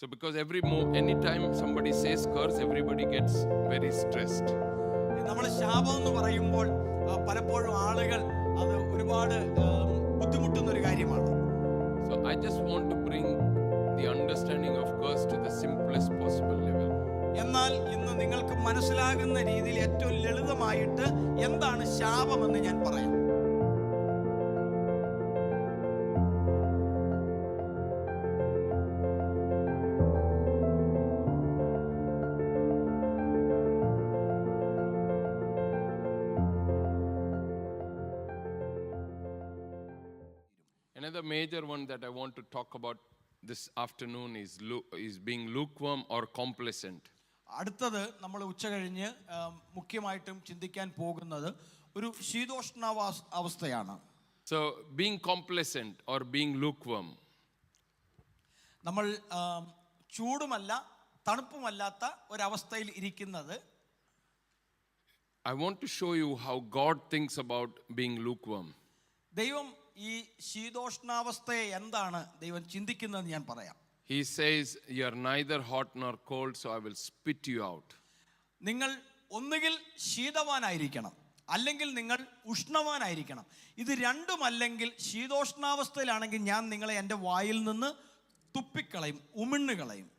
So because anytime somebody says curse, everybody gets very stressed. നമ്മൾ ശാപം എന്ന് പറയുമ്പോൾ പലപ്പോഴും ആളുകൾ അത് ഒരുപാട് ബുദ്ധിമുട്ടുന്ന ഒരു കാര്യമാണ്. So I just want to bring the understanding of curse to the simplest possible level. എന്നാൽ ഇന്ന് നിങ്ങൾക്ക് മനസ്സിലാകുന്ന രീതിയിൽ ഏറ്റവും ലളിതമായിട്ട് എന്താണ് ശാപമെന്ന് ഞാൻ പറയാം. Another major one that I want to talk about this afternoon is being lukewarm or complacent. അടുത്തത് നമ്മൾ ഉച്ച കഴിഞ്ഞ് മുഖ്യമായിട്ടും ചിന്തിക്കാൻ പോകുന്നത് ഒരു ശീതോഷ്ണാവസ്ഥയാണ്. So being complacent or being lukewarm. നമ്മൾ ചൂടുമല്ല തണുപ്പുമല്ലാത്ത ഒരവസ്ഥയിൽ ഇരിക്കുന്നത്. I want to show you how God thinks about being lukewarm. ദൈവം ഈ ശീതോഷ്ണാവസ്ഥയെ എന്താണ് ദൈവം ചിന്തിക്കുന്നതെന്ന് ഞാൻ പറയാം. He says, you are neither hot nor cold, so I will spit you out. നിങ്ങൾ ഒന്നുകിൽ ശീതവാനായിരിക്കണം അല്ലെങ്കിൽ നിങ്ങൾ ഉഷ്ണവാനായിരിക്കണം. ഇത് രണ്ടുമല്ലെങ്കിൽ ശീതോഷ്ണാവസ്ഥയിലാണെങ്കിൽ ഞാൻ നിങ്ങളെ എൻ്റെ വായിൽ നിന്ന് തുപ്പിക്കളയും, ഉമിണ്ണുകളയും.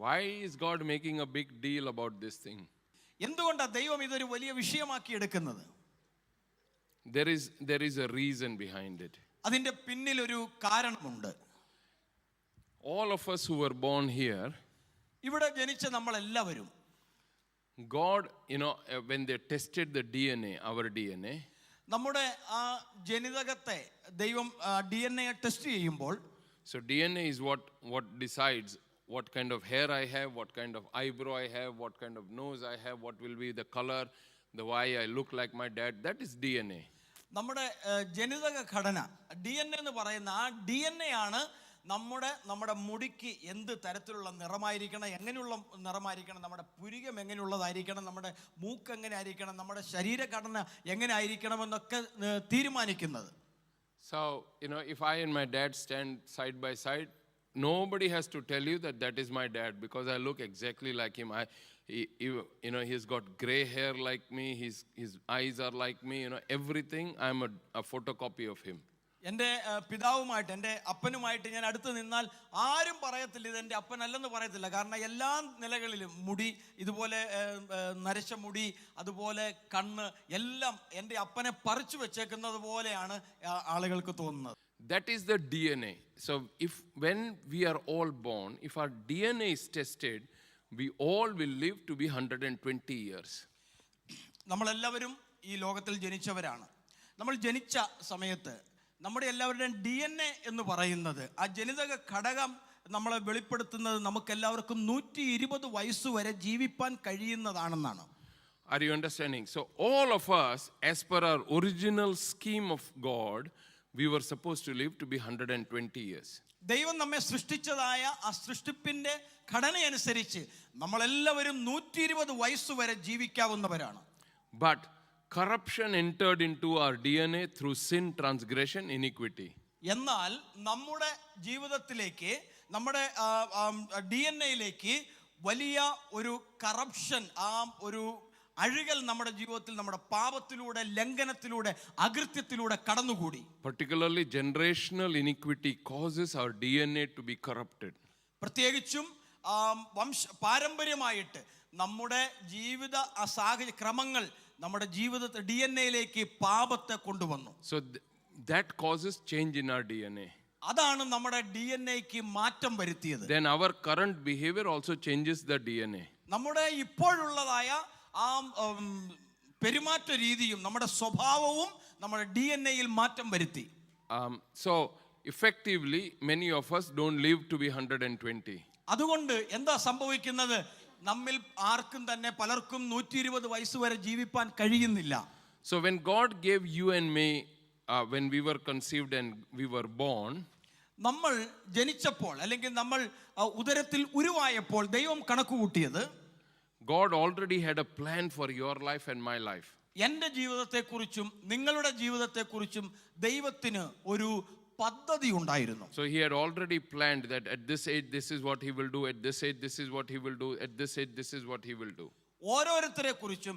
Why is God making a big deal about this thing? എന്തുകൊണ്ടാണ് ദൈവം ഇതൊരു വലിയ വിഷയമാക്കി എടുക്കുന്നത്? There is a reason behind it. അതിന്റെ പിന്നിൽ ഒരു കാരണമുണ്ട്. All of us who were born here, ഇവിടെ ജനിച്ച നമ്മൾ എല്ലാവരും, God, when they tested the DNA, our DNA, നമ്മുടെ ആ ജനിതകത്തെ ദൈവം DNA ടെസ്റ്റ് ചെയ്യുമ്പോൾ, so DNA is what decides what kind of hair I have, what kind of eyebrow I have, what kind of nose I have, what will be the color, the why I look like my dad. That is DNA. നമ്മുടെ ജനിതക ഘടന DNA എന്ന് പറയുന്ന ആ DNA ആണ് നമ്മുടെ മുടിക്ക് എന്ത് തരത്തിലുള്ള നിറമായിരിക്കണം, എങ്ങനെയുള്ള നിറമായിരിക്കണം, നമ്മുടെ പുരികം എങ്ങനെയുള്ളതായിരിക്കണം, നമ്മുടെ മൂക്ക് എങ്ങനെ ആയിരിക്കണം, നമ്മുടെ ശരീരഘടന എങ്ങനെ ആയിരിക്കണം എന്നൊക്കെ തീരുമാനിക്കുന്നത്. So, if I and my dad stand side by side, nobody has to tell you that is my dad, because I look exactly like him. He's got gray hair like me, his eyes are like me, everything. I'm a photocopy of him. എൻ്റെ പിതാവുമായിട്ട്, എൻ്റെ അപ്പനുമായിട്ട് ഞാൻ അടുത്ത് നിന്നാൽ ആരും പറയത്തില്ല ഇതെൻ്റെ അപ്പനല്ലെന്ന് പറയത്തില്ല. കാരണം എല്ലാ നിലകളിലും മുടി, ഇതുപോലെ നരച്ച മുടി, അതുപോലെ കണ്ണ്, എല്ലാം എൻ്റെ അപ്പനെ പറിച്ചു വെച്ചേക്കുന്നത് പോലെയാണ് ആളുകൾക്ക് തോന്നുന്നത്. That is the DNA. So when we are all born, if our DNA is tested, we all will live to be 120 years. നമ്മളെല്ലാവരും ഈ ലോകത്തിൽ ജനിച്ചവരാണ്. നമ്മൾ ജനിച്ച സമയത്ത് നമ്മുടെ എല്ലാവരുടെയും DNA എന്ന് പറയുന്നത്, ആ ജനിതക ഘടകം നമ്മളെ വെളിപ്പെടുത്തുന്നത് നമുക്കെല്ലാവർക്കും 120 വയസ്സ് വരെ ജീവിപ്പാൻ കഴിയുന്നതാണെന്നാണ്. Are you understanding? So all of us, as per our original scheme of God, we were supposed to live to be 120 years. ദൈവം നമ്മെ സൃഷ്ടിച്ചതായ ആ സൃഷ്ടിപ്പിന്റെ ഘടനയനുസരിച്ച് നമ്മളെല്ലാവരും 120 വയസ്സ് വരെ ജീവിക്കാവുന്നവരാണ്. But corruption entered into our DNA through sin, transgression, iniquity. എന്നാൽ നമ്മുടെ ജീവിതത്തിലേക്ക്, നമ്മുടെ DNA-യിലേക്ക് വലിയ ഒരു കറപ്ഷൻ, ആ ഒരു അഴുകൽ നമ്മുടെ ജീവിതത്തിൽ, നമ്മുടെ പാപത്തിലൂടെ, ലംഘനത്തിലൂടെ, അകൃത്യത്തിലൂടെ കടന്നുകൂടി. Particularly generational iniquity causes our DNA to be corrupted. പ്രത്യേകിച്ചും പാരമ്പര്യമായിട്ട് നമ്മുടെ ജീവിത സാഹചര്യ ക്രമങ്ങൾ നമ്മുടെ ജീവിതത്തെ DNA-യിലേക്ക് പാപത്തെ കൊണ്ടുവന്നു. So that causes change in our DNA. അതാണ് നമ്മുടെ DNA-ക്ക് മാറ്റം വരുത്തിയത്. Then our current behavior also changes the DNA. നമ്മുടെ ഇപ്പോഴുള്ളതായ ആ പെരുമാറ്റ രീതിയും നമ്മുടെ സ്വഭാവവും നമ്മുടെ DNA-യിൽ മാറ്റം വരുത്തി. So effectively many of us don't live to be 120. അതുകൊണ്ട് എന്താ സംഭവിക്കുന്നത്? നമ്മിൽ ആർക്കും തന്നെ പലർക്കും 120 വയസ്സ് വരെ ജീവിപ്പാൻ കഴിയുന്നില്ല. So when God gave you and me, when we were conceived and we were born, നമ്മൾ ജനിച്ചപ്പോൾ അല്ലെങ്കിൽ നമ്മൾ ഉദരത്തിൽ ഉരുവായപ്പോൾ ദൈവം കണക്കുകൂട്ടിയത്, God already had a plan for your life and my life. എൻ്റെ ജീവിതത്തെക്കുറിച്ചും നിങ്ങളുടെ ജീവിതത്തെക്കുറിച്ചും ദൈവത്തിന് ഒരു പദ്ധതി ഉണ്ടായിരുന്നു. So he had already planned that at this age this is what he will do, at this age this is what he will do, at this age this is what he will do. ഓരോരുത്തരെ കുറിച്ചും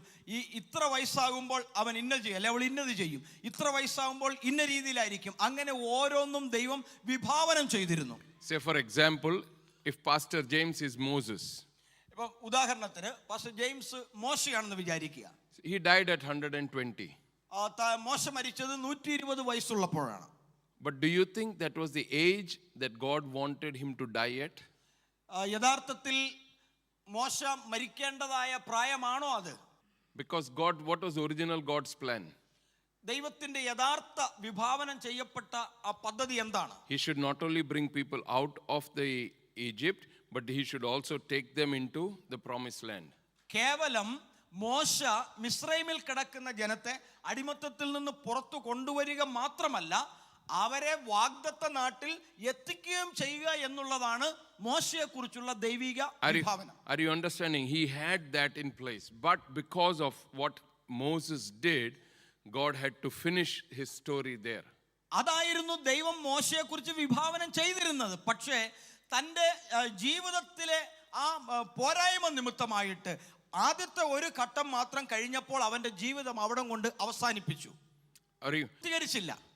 ഇത്ര വയസ്സാകുമ്പോൾ അവൻ ഇന്നത് ചെയ്യും, അല്ലെ അവൾ ഇന്നത് ചെയ്യും, ഇത്ര വയസ്സാകുമ്പോൾ ഇന്ന രീതിയിലായിരിക്കും, അങ്ങനെ ഓരോന്നും ദൈവം വിഭാവനം ചെയ്തിരുന്നു. Say for example, if Pastor James is Moses, ഇപ്പം ഉദാഹരണത്തിന് പാസ്റ്റർ ജെയിംസ് മോശയാണെന്ന് വിചാരിക്കുക. he died at 120. മോശ മരിച്ചത് 120 വയസ്സുള്ളപ്പോഴാണ്. But do you think that was the age that God wanted him to die at? യഥാർത്ഥത്തിൽ മോശ മരിക്കേണ്ടതായ പ്രായമാണോ അത്? Because God, what was original God's plan? ദൈവത്തിന്റെ യഥാർത്ഥ വിഭാവനം ചെയ്യപ്പെട്ട ആ പദ്ധതി എന്താണ്? He should not only bring people out of the Egypt, but he should also take them into the promised land. കേവലം മോശ മിസ്രൈമിൽ കിടക്കുന്ന ജനത്തെ അടിമത്തത്തിൽ നിന്ന് പുറത്തു കൊണ്ടുവരിക മാത്രമല്ല, അവരെ വാഗ്ദത്ത നാട്ടിൽ എത്തിക്കുകയും ചെയ്യുക എന്നുള്ളതാണ് മോശയെ കുറിച്ചുള്ള ദൈവിക വിഭാവനം. Are you understanding? He had that in place, but because of what Moses did, God had to finish his story there. അതായിരുന്നു ദൈവം മോശയെ കുറിച്ച് വിഭാവനം ചെയ്തിരുന്നത്. പക്ഷേ തൻ്റെ ജീവിതത്തിലെ ആ പോരായ്മ നിമിത്തമായിട്ട് ആദ്യത്തെ ഒരു ഘട്ടം മാത്രം കഴിഞ്ഞപ്പോൾ അവന്റെ ജീവിതം അവിടം കൊണ്ട് അവസാനിപ്പിച്ചു.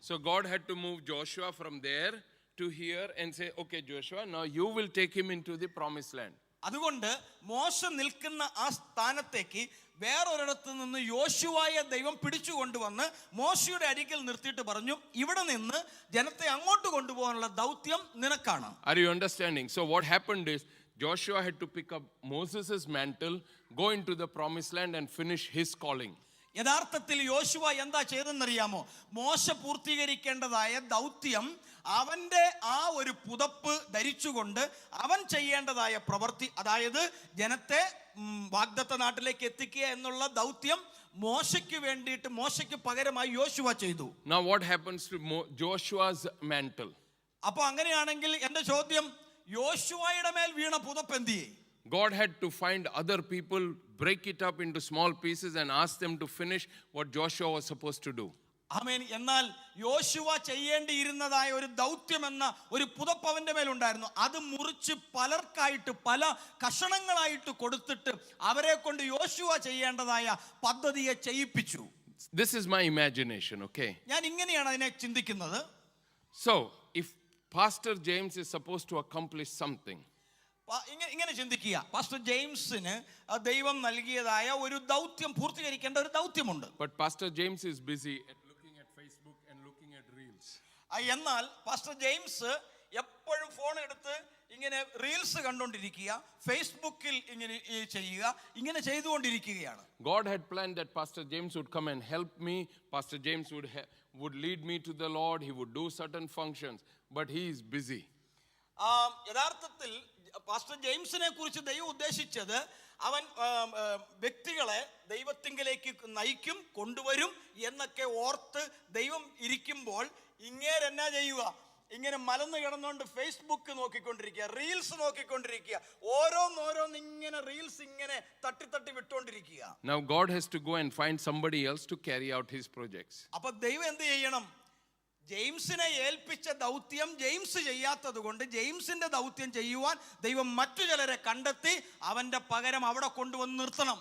So God had to move Joshua from there to here and say, okay Joshua, now you will take him into the promised land. അതുകൊണ്ട് മോശ നിൽക്കുന്ന ആ സ്ഥാനത്തേക്ക് വേറൊരിടത്ത് നിന്ന് യോശുവയെ ദൈവം പിടിച്ചു കൊണ്ടുവന്ന് മോശയുടെ അരികിൽ നിർത്തിയിട്ട് പറഞ്ഞു, ഇവിടെ നിന്ന് ജനത്തെ അങ്ങോട്ട് കൊണ്ടുപോകാനുള്ള ദൗത്യം നിനക്കാണ്. Are you understanding? So what happened is Joshua had to pick up Moses' mantle, go into the promised land and finish his calling. യഥാർത്ഥത്തിൽ യോശുവ എന്താ ചെയ്തെന്നറിയാമോ? മോശ പൂർത്തീകരിക്കേണ്ടതായ ദൗത്യം അവന്റെ ആ ഒരു പുതപ്പ് ധരിച്ചുകൊണ്ട് അവൻ ചെയ്യേണ്ടതായ പ്രവൃത്തി, അതായത് ജനത്തെ വാഗ്ദത്ത നാട്ടിലേക്ക് എത്തിക്കുക എന്നുള്ള ദൗത്യം മോശയ്ക്ക് വേണ്ടിയിട്ട് മോശയ്ക്ക് പകരമായി യോശുവ ചെയ്തു. Now what happens to Joshua's mantle? അപ്പോൾ അങ്ങനെയാണെങ്കിൽ എൻ്റെ ചോദ്യം, യോശുവയുടെ മേൽ വീണ പുതപ്പ് എന്തിയെ? God had to find other people, break it up into small pieces and ask them to finish what Joshua was supposed to do. ആമേൻ. എന്നാൽ യോശുവ ചെയ്യേണ്ടിയിരുന്നതായ ഒരു ദൗത്യം എന്ന ഒരു പുതപ്പ് അവന്റെ മേലുണ്ടായിരുന്നു. അത് മുറിച്ച് പലർക്കായിട്ട് പല കഷണങ്ങളായിട്ട് കൊടുത്തിട്ട് അവരെ കൊണ്ട് യോശുവ ചെയ്യേണ്ടതായ പദ്ധതിയെ ചെയ്യിപ്പിച്ചു. This is my imagination, okay? ഞാൻ ഇങ്ങനെയാണ് അതിനെ ചിന്തിക്കുന്നത്. So if Pastor James is supposed to accomplish something, ഇങ്ങനെ ചിന്തിക്കുക, പാസ്റ്റർ ജെയിംസിന് ദൈവം നൽകിയതായ ഒരു ദൗത്യം പൂർത്തീകരിക്കേണ്ട ഒരു ദൗത്യമുണ്ട്. But Pastor James is busy at looking at Facebook and looking at reels. എന്നാൽ പാസ്റ്റർ ജെയിംസ് എപ്പോഴും ഫോൺ എടുത്ത് ഇങ്ങനെ റീൽസ് കണ്ടുകൊണ്ടിരിക്കുക, ഫേസ്ബുക്കിൽ ഇങ്ങനെ ചെയ്യുക, ഇങ്ങനെ ചെയ്തുകൊണ്ടിരിക്കുകയാണ്. God had planned that Pastor James would come and help me. Pastor James would lead me to the Lord. He would do certain functions, but he is busy. യഥാർത്ഥത്തിൽ pastor ജെയിംസിനെ കുറിച്ച് ദൈവം ഉദ്ദേശിച്ചത് അവൻ വ്യക്തികളെ ദൈവത്തിങ്കിലേക്ക് നയിക്കും, കൊണ്ടുവരും എന്നൊക്കെ ഓർത്ത് ദൈവം ഇരിക്കുമ്പോൾ ഇങ്ങേരെന്നാ ചെയ്യുക? ഇങ്ങനെ മലന്ന് കിടന്നുകൊണ്ട് ഫേസ്ബുക്ക് നോക്കിക്കൊണ്ടിരിക്കുക, റീൽസ് നോക്കിക്കൊണ്ടിരിക്കുക, ഓരോന്നോരോന്ന് ഇങ്ങനെ റീൽസ് ഇങ്ങനെ തട്ടി വിട്ടുകൊണ്ടിരിക്കുക. Now God has to go and find somebody else to carry out his projects. അപ്പൊ ദൈവം എന്ത് ചെയ്യണം? ജെയിംസിനെ ഏൽപ്പിച്ച ദൗത്യം ജെയിംസ് ചെയ്യാത്തത് കൊണ്ട് ജെയിംസിന്റെ ദൗത്യം ചെയ്യുവാൻ ദൈവം മറ്റു ചിലരെ കണ്ടെത്തി അവന്റെ പകരം അവിടെ കൊണ്ടുവന്ന് നിർത്തണം.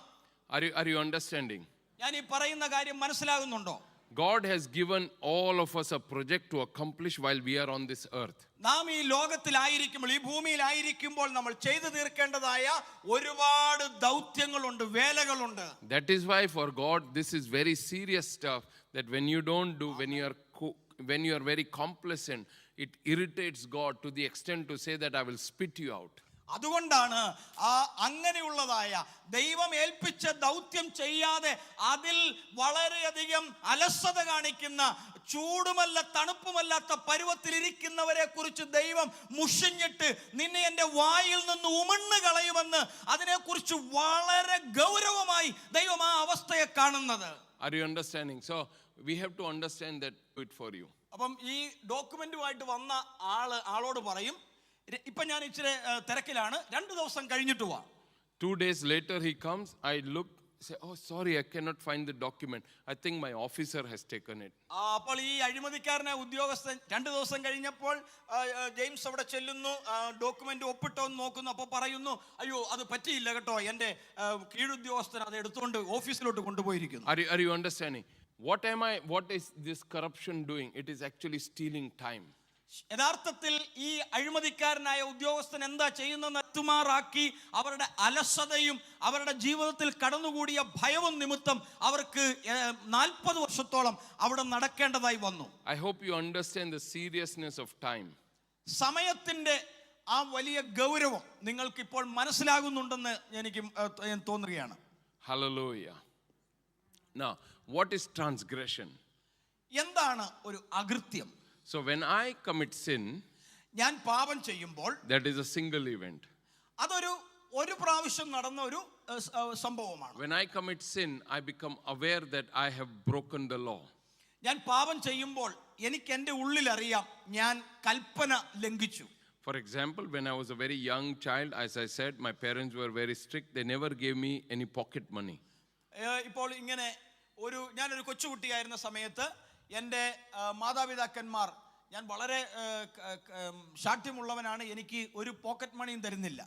Are you understanding? ഞാൻ ഈ പറയുന്ന കാര്യം മനസ്സിലാകുന്നുണ്ടോ? God has given all of us a project to accomplish while we are on this earth. നാം ഈ ലോകത്തിലായിരിക്കുമ്പോൾ, ഈ ഭൂമിയിലായിരിക്കുമ്പോൾ നമ്മൾ ചെയ്തു തീർക്കേണ്ടതായ ഒരുപാട് ദൗത്യങ്ങളുണ്ട്, വേലകളുണ്ട്. That is why for God this is very serious stuff, that when you don't do, when you are very complacent, it irritates God to the extent to say that I will spit you out. അതുകൊണ്ടാണ് അങ്ങനെയുള്ളതായ ദൈവം ഏൽപ്പിച്ച ദൗത്യം ചെയ്യാതെ അതിൽ വളരെയധികം അലസത കാണിക്കുന്ന, ചൂടുമല്ല തണുപ്പുമല്ലാത്ത പരുവത്തിലിരിക്കുന്നവരെ കുറിച്ച് ദൈവം മുഷിഞ്ഞിട്ട് നിന്നെ എൻ്റെ വായിൽ നിന്ന് ഉമണ്ണ് കളയുമെന്ന് അതിനെക്കുറിച്ച് വളരെ ഗൗരവമായി ദൈവം ആ അവസ്ഥയെ കാണുന്നത്. Are you understanding? So we have to understand that it for you. അപ്പം ഈ ഡോക്യുമെന്റുമായിട്ട് വന്ന ആളോട് പറയും, ഇപ്പൊ ഞാൻ ഇച്ചിരി തിരക്കിലാണ്, 2 ദിവസം കഴിഞ്ഞിട്ട് വാ. 2 days later he comes, I look say, oh, sorry, I cannot find the document. I think my officer has taken it. അപ്പോൾ ഈ അഴിമതിക്കാരനായ ഉദ്യോഗസ്ഥൻ 2 ദിവസം കഴിഞ്ഞപ്പോൾ ജെയിംസ് അവിടെ ചെല്ലുന്നു, ഡോക്യുമെന്റ് ഒപ്പിട്ടോ എന്ന് നോക്കുന്നു. അപ്പോൾ പറയുന്നു, അയ്യോ അത് പറ്റിയില്ല കേട്ടോ, എൻ്റെ കീഴുദ്യോഗസ്ഥൻ അത് എടുത്തുകൊണ്ട് ഓഫീസിലോട്ട് കൊണ്ടുപോയിരിക്കുന്നു. Are you understanding? What is this corruption doing? It is actually stealing time. യഥാർത്ഥത്തിൽ ഈ അഴിമതിക്കാരനായ ഉദ്യോഗസ്ഥൻ എന്താ ചെയ്യുന്നതെന്ന് എത്തുമാറാക്കി അവരുടെ അലസതയും അവരുടെ ജീവിതത്തിൽ കടന്നുകൂടിയ ഭയവും നിമിത്തം അവർക്ക് 40 വർഷത്തോളം അവിടെ നടക്കേണ്ടതായി വന്നു. I hope you understand the seriousness of time. സമയത്തിന്റെ ആ വലിയ ഗൗരവം നിങ്ങൾക്ക് ഇപ്പോൾ മനസ്സിലാകുന്നുണ്ടെന്ന് എനിക്ക് തോന്നുകയാണ്. Hallelujah. Now, what is transgression? എന്താണ് ഒരു അകൃത്യം? So when I commit sin, ഞാൻ പാപം ചെയ്യുമ്പോൾ, that is a single event. ഒരു പ്രാവശ്യം നടന്ന ഒരു സംഭവമാണ്. When I commit sin, I become aware that I have broken the law. ഞാൻ പാപം ചെയ്യുമ്പോൾ എനിക്ക് എൻ്റെ ഉള്ളിൽ അറിയാം ഞാൻ കൽപ്പന ലംഘിച്ചു. For example, when I was a very young child, as I said, my parents were very strict. They never gave me any pocket money. ഇപ്പോൾ ഇങ്ങനെ ഞാനൊരു കൊച്ചുകുട്ടിയായിരുന്ന സമയത്ത് എൻ്റെ മാതാപിതാക്കന്മാർ, ഞാൻ വളരെ ശാഠ്യമുള്ളവനാണ്, എനിക്ക് ഒരു പോക്കറ്റ് മണിയും തരുന്നില്ല.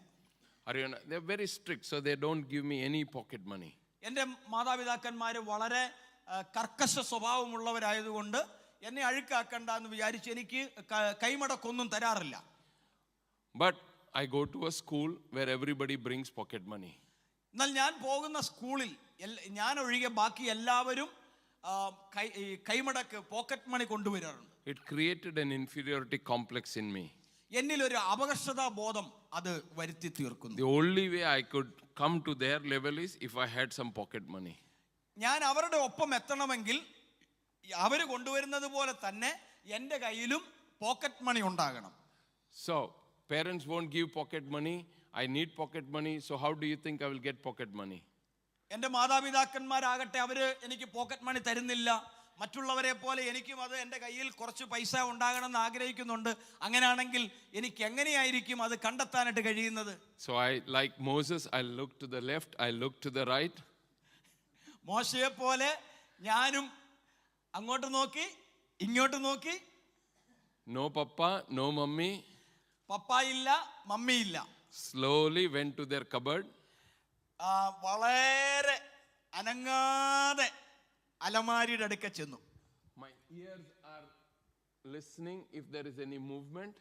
They are very strict, so they don't give me any pocket money. എൻ്റെ മാതാപിതാക്കന്മാർ വളരെ കർക്കശ സ്വഭാവമുള്ളവരായതുകൊണ്ട് എന്നെ അഴുക്കാക്കണ്ട എന്ന് വിചാരിച്ച് എനിക്ക് കൈമടക്കൊന്നും തരാറില്ല. But I go to a school where everybody brings pocket money. എന്നാൽ ഞാൻ പോകുന്ന സ്കൂളിൽ ഞാൻ ഒഴികെ ബാക്കി എല്ലാവരും കൈമടക്ക് പോക്കറ്റ് മണി കൊണ്ടുവരാറുണ്ട്. It created an inferiority complex in me. എന്നിൽ ഒരു അപകർഷതാ ബോധം അത് വരുത്തി തീർക്കുന്നു. The only way I could come to their level is if I had some pocket money. ഞാൻ അവരുടെ ഒപ്പം എത്തണമെങ്കിൽ അവർ കൊണ്ടുവരുന്നത് പോലെ തന്നെ എൻ്റെ കയ്യിലും പോക്കറ്റ് മണി ഉണ്ടാകണം. So parents won't give pocket money. I need pocket money. So how do you think I will get pocket money? എൻ്റെ മാതാപിതാക്കന്മാരാകട്ടെ അവര് എനിക്ക് പോക്കറ്റ് മണി തരുന്നില്ല. മറ്റുള്ളവരെ പോലെ എനിക്കും അത് എൻ്റെ കയ്യിൽ കുറച്ച് പൈസ ഉണ്ടാകണമെന്ന് ആഗ്രഹിക്കുന്നുണ്ട്. അങ്ങനെയാണെങ്കിൽ എനിക്ക് എങ്ങനെയായിരിക്കും അത് കണ്ടെത്താനായിട്ട് കഴിയുന്നത്? So like Moses, I look to the left, I look to the right. മോശയെ പോലെ ഞാനും അങ്ങോട്ട് നോക്കി ഇങ്ങോട്ട് നോക്കി. No papa, no mummy. പപ്പ ഇല്ല, മമ്മി ഇല്ല. Slowly went to their cupboard. വളരെ അനങ്ങാതെ അലമാരിയുടെ അടുക്ക ചെന്നു. My ears are listening if there is any movement.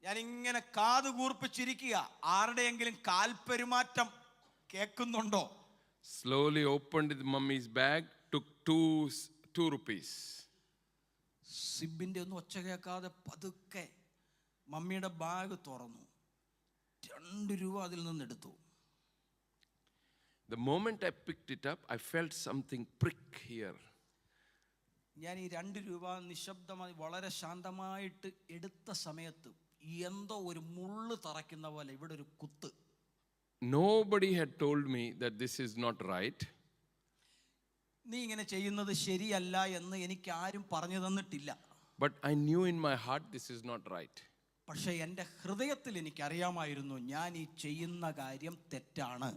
ഞാൻ ഇങ്ങനെ കാത് കൂർപ്പിച്ചിരിക്കുക, ആരുടെയെങ്കിലും കാൽപെരുമാറ്റം കേൾക്കുന്നുണ്ടോ? Slowly opened the mummy's bag, took two rupees. സിബിന്റെ ഒന്നും ഒച്ച കേൾക്കാതെ പതുക്കെ മമ്മിയുടെ ബാഗ് തുറന്നു, 2 രൂപ അതിൽ നിന്ന് എടുത്തു. The moment I picked it up, I felt something prick here. ഞാൻ ഈ 2 രൂപ നിശബ്ദമായി വളരെ ശാന്തമായിട്ട് എടുത്ത സമയത്ത് എന്തോ ഒരു മുള്ളു തറയ്ക്കുന്ന പോലെ ഇവിടെ ഒരു കുത്ത്. Nobody had told me that this is not right. നീ ഇങ്ങനെ ചെയ്യുന്നത് ശരിയല്ല എന്ന് എനിക്ക് ആരും പറഞ്ഞു തന്നിട്ടില്ല. But I knew in my heart this is not right. പക്ഷേ എൻ്റെ ഹൃദയത്തിൽ എനിക്ക് അറിയാമായിരുന്നു ഞാൻ ഈ ചെയ്യുന്ന കാര്യം തെറ്റാണ്.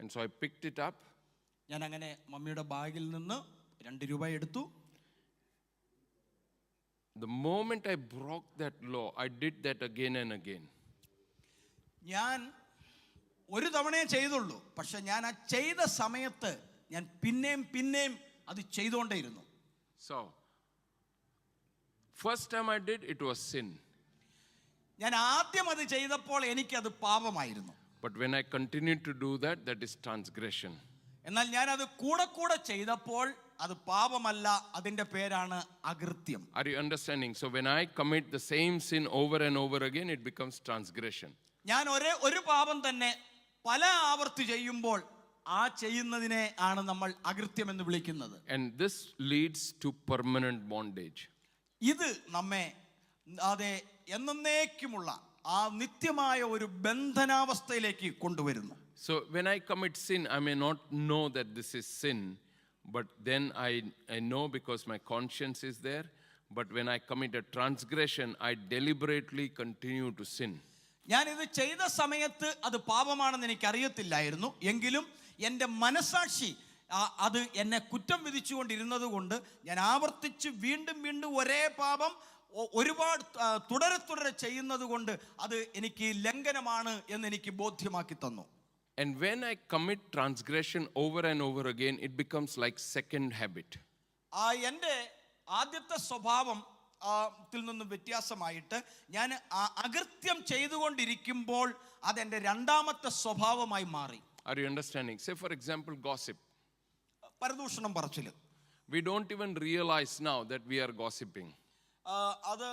And so I picked it up. ഞാൻ അങ്ങനെ മമ്മിയുടെ ബാഗിൽ നിന്ന് 2 രൂപ എടുത്തു. The moment I broke that law, I did that again and again. ഞാൻ ഒരു തവണയേ ചെയ്തുള്ളൂ, പക്ഷെ ഞാൻ ആ ചെയ്ത സമയത്ത് ഞാൻ പിന്നെയും അത് ചെയ്തുകൊണ്ടേയിരുന്നു. So first time I did, it was sin. ഞാൻ ആദ്യം അത് ചെയ്തപ്പോൾ എനിക്കത് പാപമായിരുന്നു. But when I continued to do that, that is transgression. എന്നാൽ ഞാൻ അത് കൂടെ ചെയ്തപ്പോൾ അത് പാപമല്ല, അതിന്റെ പേരാണ് അകൃത്യം. Are you understanding? So when I commit the same sin over and over again, it becomes transgression. ഞാൻ ഒരു പാപം തന്നെ പല ആവർത്തി ചെയ്യുമ്പോൾ ആ ചെയ്യുന്നതിനെ ആണ് നമ്മൾ അകൃത്യം എന്ന് വിളിക്കുന്നത്. And this leads to permanent bondage. ഇത് നമ്മെ അതെ എന്നേക്കുമുള്ള ആ നിത്യമായ ഒരു ബന്ധനാവസ്ഥയിലേക്ക് കൊണ്ടുവരുന്നു. So when I commit sin, I may not know that this is sin, but then I know because my conscience is there. But when I commit a transgression, I deliberately continue to sin. ഞാൻ ഇത് ചെയ്ത സമയത്ത് അത് പാപമാണെന്ന് എനിക്ക് അറിയത്തില്ലായിരുന്നു. എങ്കിലും എൻ്റെ മനസാക്ഷി അത് എന്നെ കുറ്റം വിധിച്ചുകൊണ്ടിരുന്നത് കൊണ്ട് ഞാൻ ആവർത്തിച്ച് വീണ്ടും വീണ്ടും ഒരേ പാപം ഒരുപാട് തുടരെ ചെയ്യുന്നത് കൊണ്ട് അത് എനിക്ക് ലംഘനമാണ് എന്ന് എനിക്ക് ബോധ്യമാക്കി തന്നു. And when I commit transgression over and over again, it becomes like second habit. എൻ്റെ ആദ്യത്തെ സ്വഭാവം ത്തിൽ നിന്നും വ്യത്യാസമായിട്ട് ഞാൻ അകൃത്യം ചെയ്തുകൊണ്ടിരിക്കുമ്പോൾ അതെൻ്റെ രണ്ടാമത്തെ സ്വഭാവമായി മാറി. Are you understanding? Say for example, gossip. പരദൂഷണം പറച്ചില്. We don't even realize now that we are gossiping. അത്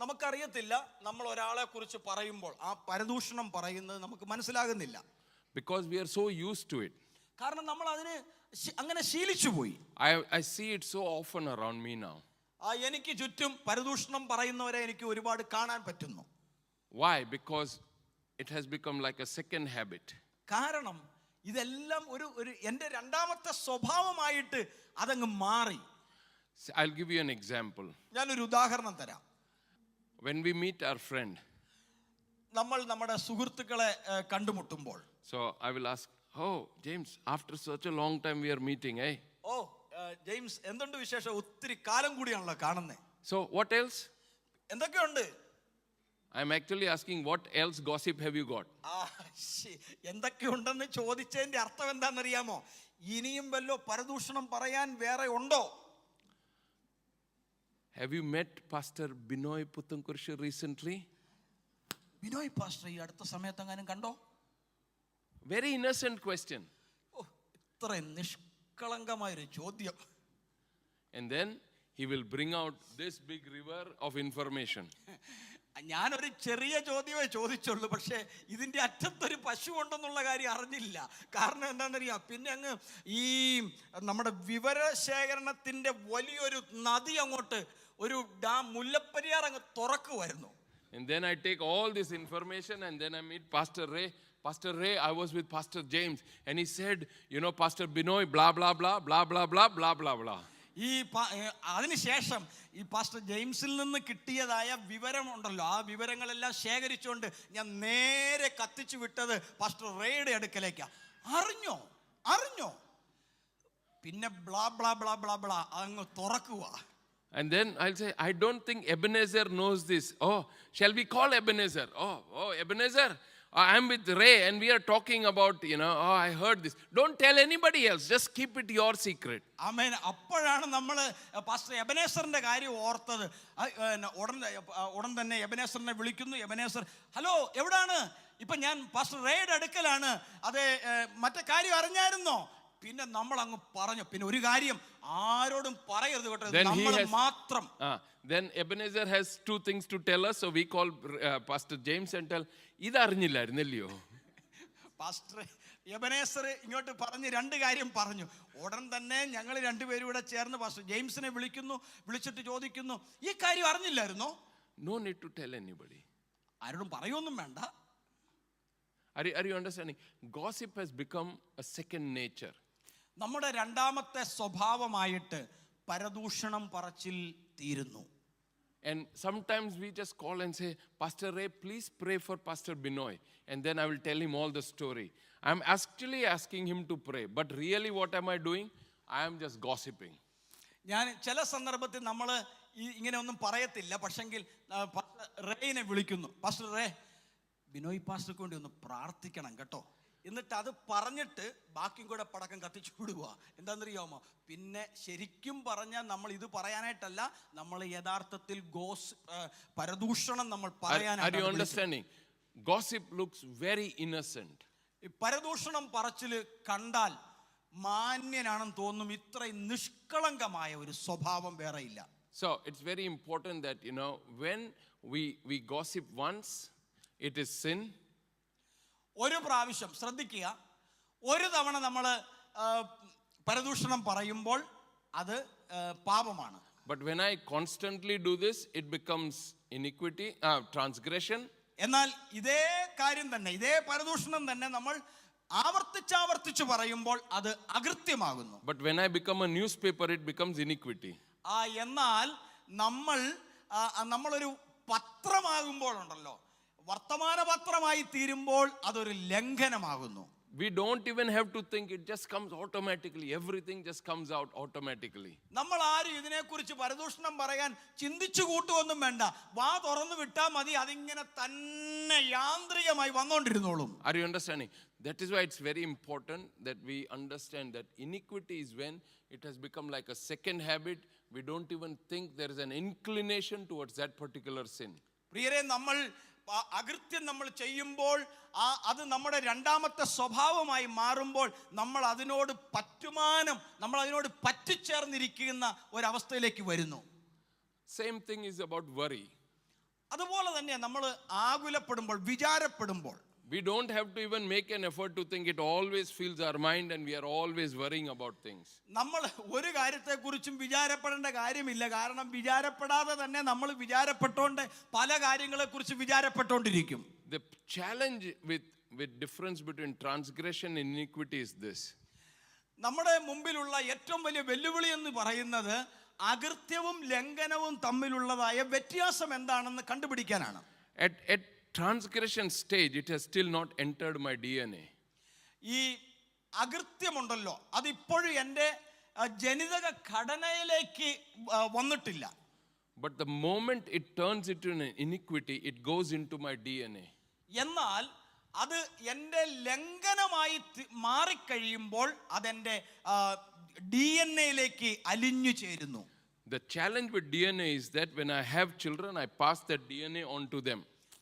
നമുക്കറിയത്തില്ല, നമ്മൾ ഒരാളെ കുറിച്ച് പറയുമ്പോൾ ആ പരദൂഷണം പറയുന്നത് നമുക്ക് മനസ്സിലാകുന്നില്ല. Because we are so used to it. കാരണം നമ്മൾ അതിന് അങ്ങനെ ശീലിച്ചു പോയി. I see it so often around me now. എനിക്ക് ചുറ്റും പരദൂഷണം പറയുന്നവരെ എനിക്ക് ഒരുപാട് കാണാൻ പറ്റുന്നു. Why? Because it has become like a second habit. കാരണം ഇതെല്ലാം ഒരു എൻ്റെ രണ്ടാമത്തെ സ്വഭാവമായിട്ട് അതങ്ങ് മാറി. I'll give you an example. ഞാനൊരു ഉദാഹരണം തരാം. When we meet our friend, നമ്മൾ നമ്മുടെ സുഹൃത്തുക്കളെ കണ്ടുമുട്ടുമ്പോൾ, so I will ask, oh James, after such a long time we are meeting, eh? ഓ ജെയിംസ്, എന്തുണ്ട് വിശേഷം? ഒത്തിരി കാലം കൂടിയാണല്ലോ കാണുന്നേ. So what else? എന്തൊക്കെയുണ്ട്? I'm actually asking, what else gossip have you got? എന്തൊക്കെയുണ്ടെന്ന് ചോദിച്ചതിന്റെ അർത്ഥം എന്താണെന്നറിയാമോ? ഇനിയും വല്ലോ പരദൂഷണം പറയാൻ വേറെ ഉണ്ടോ? Have you met Pastor Binoy Puthankurishu recently? Binoy pastor ഈ അടുത്ത സമയത്ത് എങ്ങാനും കണ്ടോ? Very innocent question. ഇത്ര നിഷ്കളങ്കമായൊരു ചോദ്യം. And then he will bring out this big river of information. ഞാനൊരു ചെറിയ ചോദ്യമേ ചോദിച്ചുള്ളൂ, പക്ഷേ ഇതിന്റെ അറ്റത്തൊരു പശു ഉണ്ടെന്നുള്ള കാര്യം അറിഞ്ഞില്ല. കാരണം എന്താണെന്നറിയാം, പിന്നെ അങ്ങ് ഈ നമ്മുടെ വിവരശേഖരണത്തിന്റെ വലിയൊരു നദി അങ്ങോട്ട് ഒരു മുല്ലപ്പെരിയാർ അങ്ങ് തുറക്കുമായിരുന്നു. And then I take all this information and then I meet Pastor Ray. Pastor Ray, I was with Pastor James and he said, you know, Pastor Binoy, blah, blah, blah, blah, blah, blah, blah, blah, blah. അതിനുശേഷം ഈ pastor ജെയിംസിൽ നിന്ന് കിട്ടിയതായ വിവരമുണ്ടല്ലോ, ആ വിവരങ്ങളെല്ലാം ശേഖരിച്ചുകൊണ്ട് ഞാൻ നേരെ കത്തിച്ചു വിട്ടത് pastor റേയുടെ അടുക്കലേക്കാ. അറിഞ്ഞോ പിന്നെ blah blah blah blah blah അങ്ങ് തുറക്കുക. And then I'll say, I don't think Ebenezer knows this. Oh, shall we call Ebenezer? Oh, Ebenezer, I'm with Ray and we are talking about, you know, oh, I heard this. Don't tell anybody else. Just keep it your secret. ആമേൻ. അപ്പോഴാണ് നമ്മൾ pastor എബനേസറിന്റെ കാര്യം ഓർത്തത്. ഉടൻ തന്നെ എബനേസറിനെ വിളിക്കുന്നു. Ebenezer, hello, എവിടാണ്? ഇപ്പൊ ഞാൻ പാസ്റ്റർ റേയുടെ അടുക്കലാണ്. അതെ, മറ്റേ കാര്യം അറിഞ്ഞായിരുന്നോ? പിന്നെ നമ്മൾ അങ്ങ് പറഞ്ഞു. പിന്നെ ഒരു കാര്യം ആരോടും പറയരുത് കേട്ടോ, നമ്മൾ മാത്രം. Then Ebenezer has two things to tell us, so we call Pastor James and tell, ഇത് അറിഞ്ഞില്ലായിരുന്നല്ലയോ? പാസ്റ്റർ എബനേസർ ഇങ്ങോട്ട് പറഞ്ഞ് രണ്ട് കാര്യം പറഞ്ഞു. ഉടൻ തന്നെ ഞങ്ങൾ രണ്ടുപേരും കൂടെ ചേർന്ന് പാസ്റ്റർ ജെയിംസിനെ വിളിച്ചിട്ട് ചോദിക്കുന്നു, ഈ കാര്യം അറിഞ്ഞില്ലായിരുന്നോ? No need to tell anybody. ആരോടും പറയൊന്നും വേണ്ട. Are you understanding? Gossip has become a second nature. നമ്മുടെ രണ്ടാമത്തെ സ്വഭാവമായിട്ട് പരദൂഷണം പറച്ചിൽ തീരുന്നു. And sometimes we just call and say, Pastor Ray, please pray for Pastor Binoy. And then I will tell him all the story. I'm actually asking him to pray. But really what am I doing? I am just gossiping. ഞാൻ ചില സന്ദർഭത്തിൽ നമ്മൾ ഇങ്ങനെ ഒന്നും പറയത്തില്ല, പക്ഷെങ്കിൽ റേനെ വിളിക്കുന്നു. Pastor ray, Binoy പാസ്റ്റർക്ക് വേണ്ടി ഒന്ന് പ്രാർത്ഥിക്കണം കേട്ടോ. എന്നിട്ട് അത് പറഞ്ഞിട്ട് ബാക്കിയും കൂടെ പടക്കം കത്തിച്ചു വിടുക. എന്താണെന്നറിയാമോ? പിന്നെ ശരിക്കും പറഞ്ഞാൽ നമ്മൾ ഇത് പറയാനായിട്ടല്ല, നമ്മൾ യഥാർത്ഥത്തിൽ പരദൂഷണം നമ്മൾ പറയാനാണ്. Are you understanding? Gossip looks very innocent. പരദൂഷണം പറച്ചില് കണ്ടാൽ മാന്യനാണെന്ന് തോന്നും. ഇത്രയും നിഷ്കളങ്കമായ ഒരു സ്വഭാവം വേറെ ഇല്ല. So it's very important that, you know, when we gossip once, it is sin. ഒരു പ്രാവശ്യം ശ്രദ്ധിക്കുക, ഒരു തവണ നമ്മൾ പരദൂഷണം പറയുമ്പോൾ അത് പാപമാണ്. But when I constantly do this, it becomes iniquity, transgression. എന്നാൽ ഇതേ കാര്യം തന്നെ, ഇതേ പരദൂഷണം തന്നെ നമ്മൾ ആവർത്തിച്ച് പറയുമ്പോൾ അത് അകൃത്യമാകുന്നു. But when I become a newspaper, it becomes iniquity. എന്നാൽ നമ്മളൊരു പത്രമാകുമ്പോഴുണ്ടല്ലോ, വർത്തമാന പത്രമായി തീരുമ്പോൾ അതൊരു ലംഘനമാകുന്നു. We don't even have to think, it just comes automatically. Everything just comes out automatically. നമ്മൾ ആരും ഇതിനെക്കുറിച്ച് പരദൂഷണം പറയാൻ ചിന്തിച്ചു കൂട്ടുവൊന്നും വേണ്ട. വാ തുറന്നു വിട്ടാൽ മതി, അതിങ്ങനെ തന്നെ യാന്ത്രികമായി വന്നുകൊണ്ടിരുന്നോളും. Are you understanding? That is why it's very important that we understand that iniquity is when it has become like a second habit. We don't even think there is an inclination towards that particular sin. പ്രിയരെ, നമ്മൾ അകൃത്യം നമ്മൾ ചെയ്യുമ്പോൾ അത് നമ്മുടെ രണ്ടാമത്തെ സ്വഭാവമായി മാറുമ്പോൾ നമ്മൾ അതിനോട് പറ്റിച്ചേർന്നിരിക്കുന്ന ഒരവസ്ഥയിലേക്ക് വരുന്നു. Same thing is about worry. അതുപോലെ തന്നെ നമ്മൾ ആകുലപ്പെടുമ്പോൾ, വിചാരപ്പെടുമ്പോൾ, we don't have to even make an effort to think. It always fills our mind and we are always worrying about things. നമ്മൾ ഒരു കാര്യത്തെക്കുറിച്ചും വിചാരപ്പെടേണ്ട കാര്യമില്ല. കാരണം വിചാരപ്പെടാതെ തന്നെ നമ്മൾ വിചാരപ്പെട്ടോണ്ട് പല കാര്യങ്ങളെക്കുറിച്ച് വിചാരപ്പെട്ടോണ്ടിരിക്കും. The challenge with difference between transgression and iniquity is this. നമ്മുടെ മുമ്പിലുള്ള ഏറ്റവും വലിയ വെല്ലുവിളി എന്ന് പറയുന്നത് അകൃത്യവും ലംഘനവും തമ്മിലുള്ളതായ വ്യത്യാസം എന്താണെന്ന് കണ്ടുപിടിക്കാനാണ്. At transgression stage, it has still not entered my DNA. ഈ അകൃത്യമുണ്ടല്ലോ, അതിപ്പോഴും എൻ്റെ ജനിതക ഘടനയിലേക്ക് വന്നിട്ടില്ല. But the moment it turns into an iniquity, it goes into my DNA. എന്നാൽ അത് എൻ്റെ ലംഘനമായി മാറിക്കഴിയുമ്പോൾ അതെൻ്റെ DNA-യിലേക്ക് അലിഞ്ഞു ചേരുന്നു. The challenge with DNA is that when I have children, I pass that DNA on to them.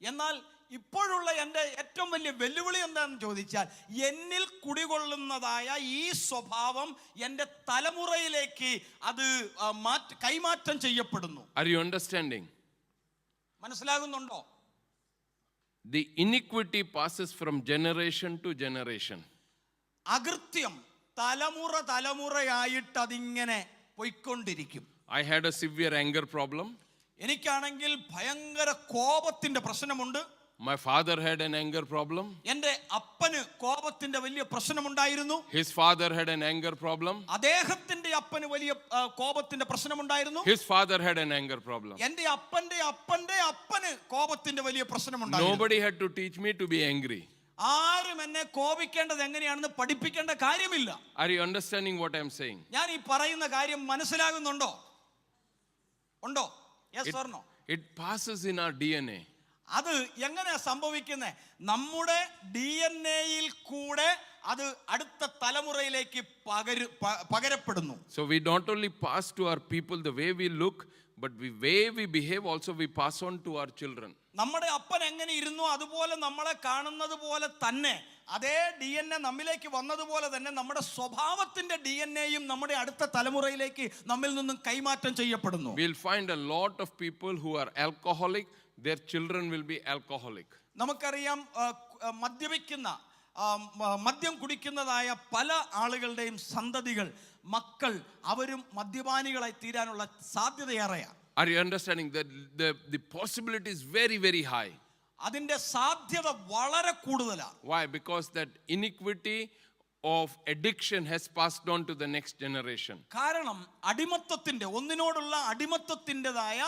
എന്നാൽ ഇപ്പോഴുള്ള എൻ്റെ ഏറ്റവും വലിയ വെല്ലുവിളി എന്താണെന്ന് ചോദിച്ചാൽ, എന്നിൽ കുടികൊള്ളുന്നതായ ഈ സ്വഭാവം എൻ്റെ തലമുറയിലേക്ക് അത് കൈമാറ്റം ചെയ്യപ്പെടുന്നു. Are you understanding? മനസ്സിലാകുന്നുണ്ടോ? The iniquity passes from generation to generation. അകൃത്യം തലമുറയായിട്ട് അതിങ്ങനെ പോയിക്കൊണ്ടിരിക്കും. I had a severe anger problem. എനിക്കാണെങ്കിൽ ഭയങ്കര കോപത്തിന്റെ പ്രശ്നമുണ്ട്. My father had an anger problem. എൻ്റെ അപ്പന് കോപത്തിന്റെ വലിയ പ്രശ്നമുണ്ടായിരുന്നു. His father had an anger problem. അദ്ദേഹത്തിന്റെ അപ്പന് വലിയ കോപത്തിന്റെ പ്രശ്നമുണ്ടായിരുന്നു. His father had an anger problem. എൻ്റെ അപ്പന്റെ അപ്പന് കോപത്തിന്റെ വലിയ പ്രശ്നമുണ്ടായിരുന്നു. Nobody had to teach me to be angry. ആരും എന്നെ കോപിക്കേണ്ടത് എങ്ങനെയാണെന്ന് പഠിപ്പിക്കേണ്ട കാര്യമില്ല. Are you understanding what I am saying? ഞാൻ ഈ പറയുന്ന കാര്യം മനസ്സിലാകുന്നുണ്ടോ? ഉണ്ടോ? Yes or no? It passes in our DNA. അത് എങ്ങനെയാ സംഭവിക്കുന്നത്? നമ്മുടെ DNA-യിൽ കൂടെ അത് അടുത്ത തലമുറയിലേക്ക് പകരപ്പെടുന്നു. So we not only pass to our people the way we look, but the way we behave also we pass on to our children. നമ്മുടെ അപ്പൻ എങ്ങനെ ഇരുന്നു അതുപോലെ നമ്മളെ കാണുന്നത് പോലെ തന്നെ അതേ DNA നമ്മിലേക്ക് വന്നതുപോലെ തന്നെ നമ്മുടെ സ്വഭാവത്തിന്റെ DNA-യും നമ്മുടെ അടുത്ത തലമുറയിലേക്ക് നമ്മിൽ നിന്നും കൈമാറ്റം ചെയ്യപ്പെടുന്നു. We'll find a lot of people who are alcoholic, their children will be alcoholic. നമുക്കറിയാം മദ്യം കുടിക്കുന്നതായ പല ആളുകളുടെയും സന്തതികൾ, മക്കൾ, അവരും മദ്യപാനികളായി തീരാനുള്ള സാധ്യതയേറെയാണ്. Are you understanding that the possibility is very, very high? അതിന്റെ സാധ്യത വളരെ കൂടുതലാണ്. Why? Because that iniquity of addiction has passed on to the next generation. കാരണം അടിമത്തത്തിന്റെ, ഒന്നിനോടുള്ള അടിമത്തത്തിൻ്റെതായ